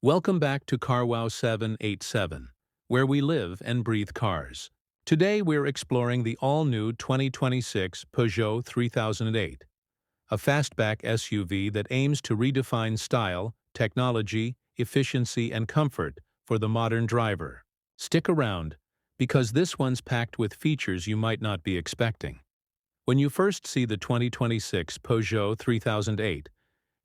Welcome back to CarWow 787, where we live and breathe cars. Today we're exploring the all-new 2026 Peugeot 3008, a fastback SUV that aims to redefine style, technology, efficiency, and comfort for the modern driver. Stick around, because this one's packed with features you might not be expecting. When you first see the 2026 Peugeot 3008,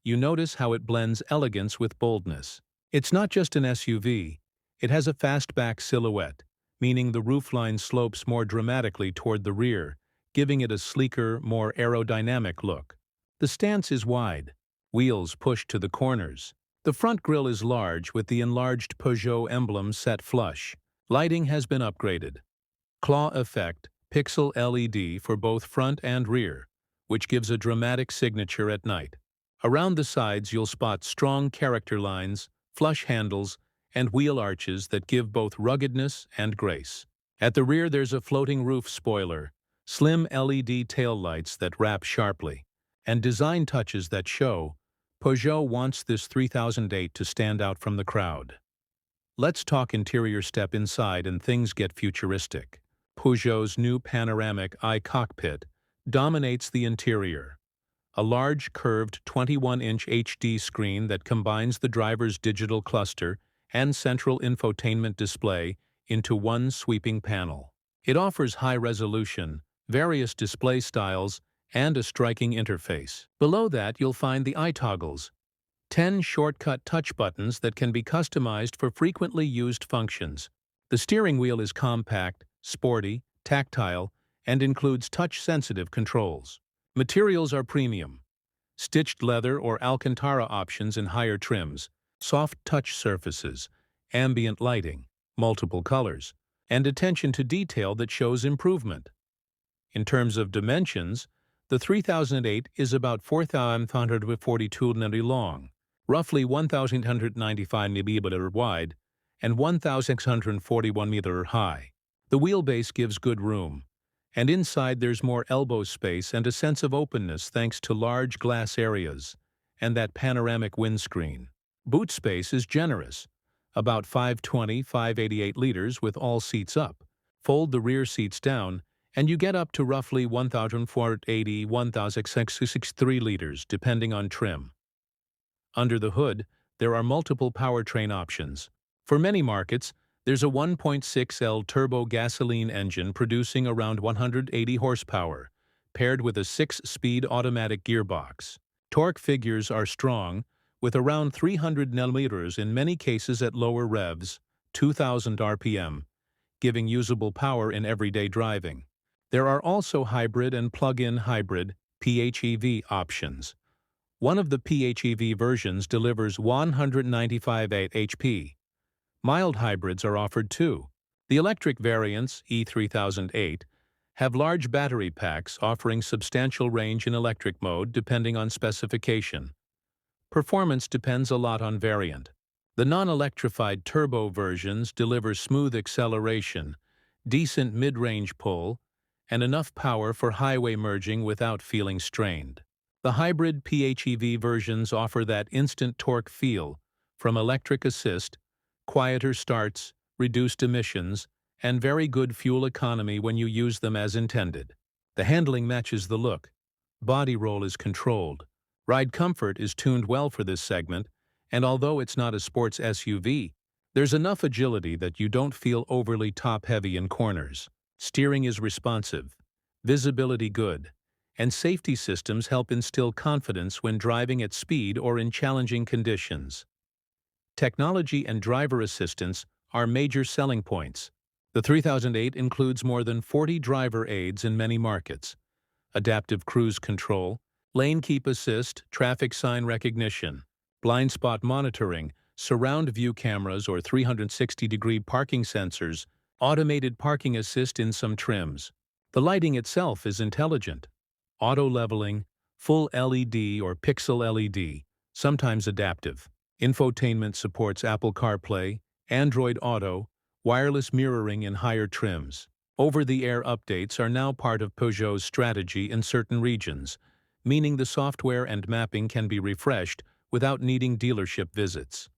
you notice how it blends elegance with boldness. It's not just an SUV, it has a fastback silhouette, meaning the roofline slopes more dramatically toward the rear, giving it a sleeker, more aerodynamic look. The stance is wide, wheels pushed to the corners. The front grille is large with the enlarged Peugeot emblem set flush. Lighting has been upgraded. Claw effect, pixel LED for both front and rear, which gives a dramatic signature at night. Around the sides you'll spot strong character lines, flush handles, and wheel arches that give both ruggedness and grace. At the rear there's a floating roof spoiler, slim LED taillights that wrap sharply, and design touches that show Peugeot wants this 3008 to stand out from the crowd. Let's talk interior. Step inside and things get futuristic. Peugeot's new Panoramic iCockpit dominates the interior. A large curved 21-inch HD screen that combines the driver's digital cluster and central infotainment display into one sweeping panel. It offers high resolution, various display styles, and a striking interface. Below that you'll find the iToggles, 10 shortcut touch buttons that can be customized for frequently used functions. The steering wheel is compact, sporty, tactile, and includes touch-sensitive controls. Materials are premium. Stitched leather or Alcantara options in higher trims, soft touch surfaces, ambient lighting, multiple colors, and attention to detail that shows improvement. In terms of dimensions, the 3008 is about 4,542 mm long, roughly 1,895 mm wide, and 1,641 mm high. The wheelbase gives good room, and inside there's more elbow space and a sense of openness thanks to large glass areas and that panoramic windscreen. Boot space is generous, about 520-588 liters with all seats up. Fold the rear seats down, and you get up to roughly 1,480-1,663 liters, depending on trim. Under the hood, there are multiple powertrain options. For many markets, there's a 1.6L turbo gasoline engine producing around 180 horsepower, paired with a 6-speed automatic gearbox. Torque figures are strong, with around 300 Nm in many cases at lower revs, 2,000 RPM, giving usable power in everyday driving. There are also hybrid and plug-in hybrid PHEV options. One of the PHEV versions delivers 195 HP. Mild hybrids are offered too. The electric variants, E3008, have large battery packs offering substantial range in electric mode depending on specification. Performance depends a lot on variant. The non-electrified turbo versions deliver smooth acceleration, decent mid-range pull, and enough power for highway merging without feeling strained. The hybrid PHEV versions offer that instant torque feel from electric assist, quieter starts, reduced emissions, and very good fuel economy when you use them as intended. The handling matches the look. Body roll is controlled. Ride comfort is tuned well for this segment, and although it's not a sports SUV, there's enough agility that you don't feel overly top-heavy in corners. Steering is responsive, visibility good, and safety systems help instill confidence when driving at speed or in challenging conditions. Technology and driver assistance are major selling points. The 3008 includes more than 40 driver aids in many markets: adaptive cruise control, lane keep assist, traffic sign recognition, blind spot monitoring, surround view cameras or 360-degree parking sensors, automated parking assist in some trims. The lighting itself is intelligent. Auto leveling, full LED or pixel LED, sometimes adaptive. Infotainment supports Apple CarPlay, Android Auto, wireless mirroring in higher trims. Over-the-air updates are now part of Peugeot's strategy in certain regions, meaning the software and mapping can be refreshed without needing dealership visits.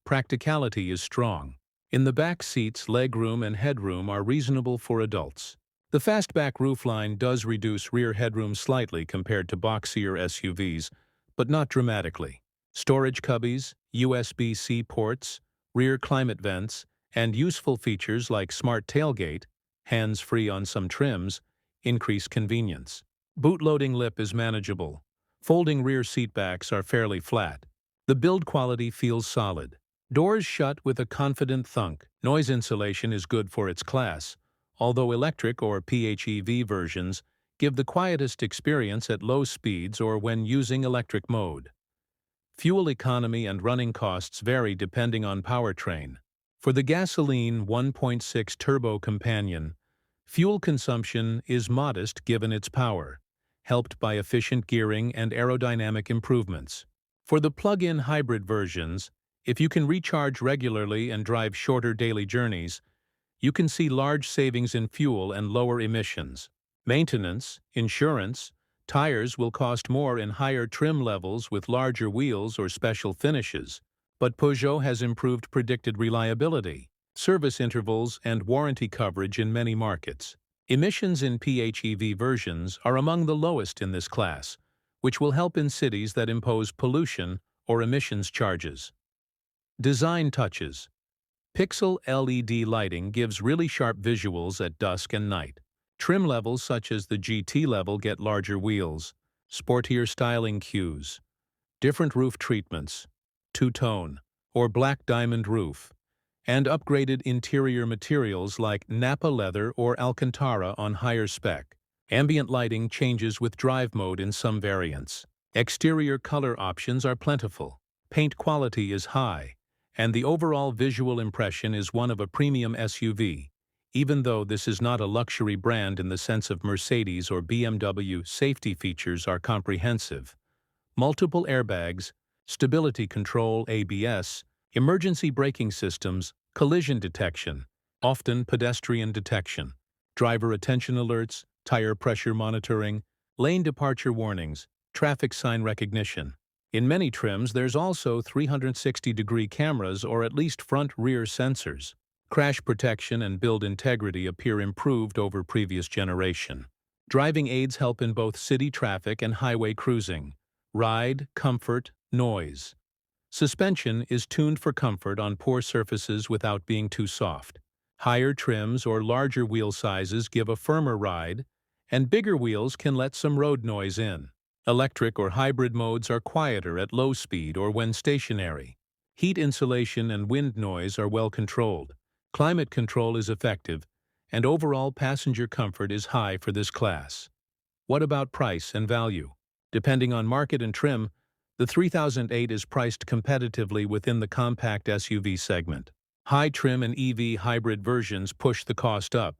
practicality is strong. In the back seats, legroom and headroom are reasonable for adults. The Fastback roofline does reduce rear headroom slightly compared to boxier SUVs, but not dramatically. Storage cubbies, USB-C ports, rear climate vents, and useful features like smart tailgate, hands-free on some trims, increase convenience. Boot-loading lip is manageable. Folding rear seatbacks are fairly flat. The build quality feels solid. Doors shut with a confident thunk. Noise insulation is good for its class, although electric or PHEV versions give the quietest experience at low speeds or when using electric mode. Fuel economy and running costs vary depending on powertrain. For the gasoline 1.6 turbo companion, fuel consumption is modest given its power, helped by efficient gearing and aerodynamic improvements. For the plug-in hybrid versions, if you can recharge regularly and drive shorter daily journeys, you can see large savings in fuel and lower emissions. Maintenance, insurance, tires will cost more in higher trim levels with larger wheels or special finishes, but Peugeot has improved predicted reliability, service intervals, and warranty coverage in many markets. Emissions in PHEV versions are among the lowest in this class, which will help in cities that impose pollution or emissions charges. Design touches. Pixel LED lighting gives really sharp visuals at dusk and night. Trim levels such as the GT level get larger wheels, sportier styling cues, different roof treatments, two-tone, or black diamond roof, and upgraded interior materials like Napa leather or Alcantara on higher spec. Ambient lighting changes with drive mode in some variants. Exterior color options are plentiful. Paint quality is high, and the overall visual impression is one of a premium SUV, even though this is not a luxury brand in the sense of Mercedes or BMW. Safety features are comprehensive. Multiple airbags, stability control ABS, emergency braking systems, collision detection, often pedestrian detection, driver attention alerts, tire pressure monitoring, lane departure warnings, traffic sign recognition. In many trims, there's also 360-degree cameras or at least front-rear sensors. Crash protection and build integrity appear improved over previous generation. Driving aids help in both city traffic and highway cruising. Ride, comfort, noise. Suspension is tuned for comfort on poor surfaces without being too soft. Higher trims or larger wheel sizes give a firmer ride, and bigger wheels can let some road noise in. Electric or hybrid modes are quieter at low speed or when stationary. Heat insulation and wind noise are well controlled. Climate control is effective, and overall passenger comfort is high for this class. What about price and value? Depending on market and trim, the 3008 is priced competitively within the compact SUV segment. High trim and EV hybrid versions push the cost up,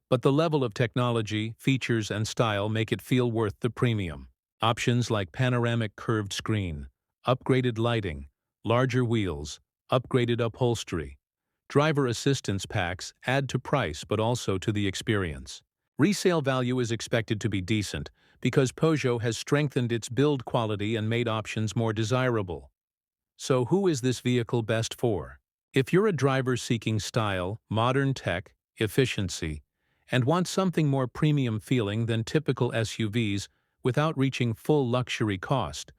but the level of technology, features, and style make it feel worth the premium. Options like panoramic curved screen, upgraded lighting, larger wheels, upgraded upholstery, driver assistance packs add to price but also to the experience. Resale value is expected to be decent because Peugeot has strengthened its build quality and made options more desirable. So who is this vehicle best for? If you're a driver seeking style, modern tech, efficiency, and want something more premium feeling than typical SUVs, without reaching full luxury cost,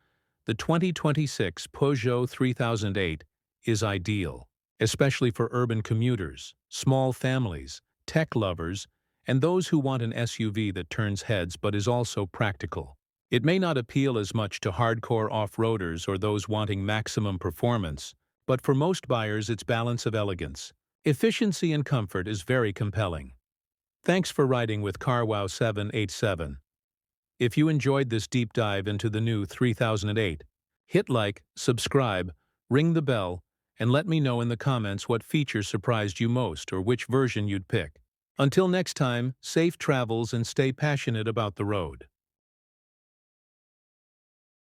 the 2026 Peugeot 3008 is ideal, especially for urban commuters, small families, tech lovers, and those who want an SUV that turns heads but is also practical. It may not appeal as much to hardcore off-roaders or those wanting maximum performance, but for most buyers its balance of elegance, efficiency, and comfort is very compelling. Thanks for riding with CarWow 787. If you enjoyed this deep dive into the new 3008, hit like, subscribe, ring the bell, and let me know in the comments what feature surprised you most or which version you'd pick. Until next time, safe travels and stay passionate about the road.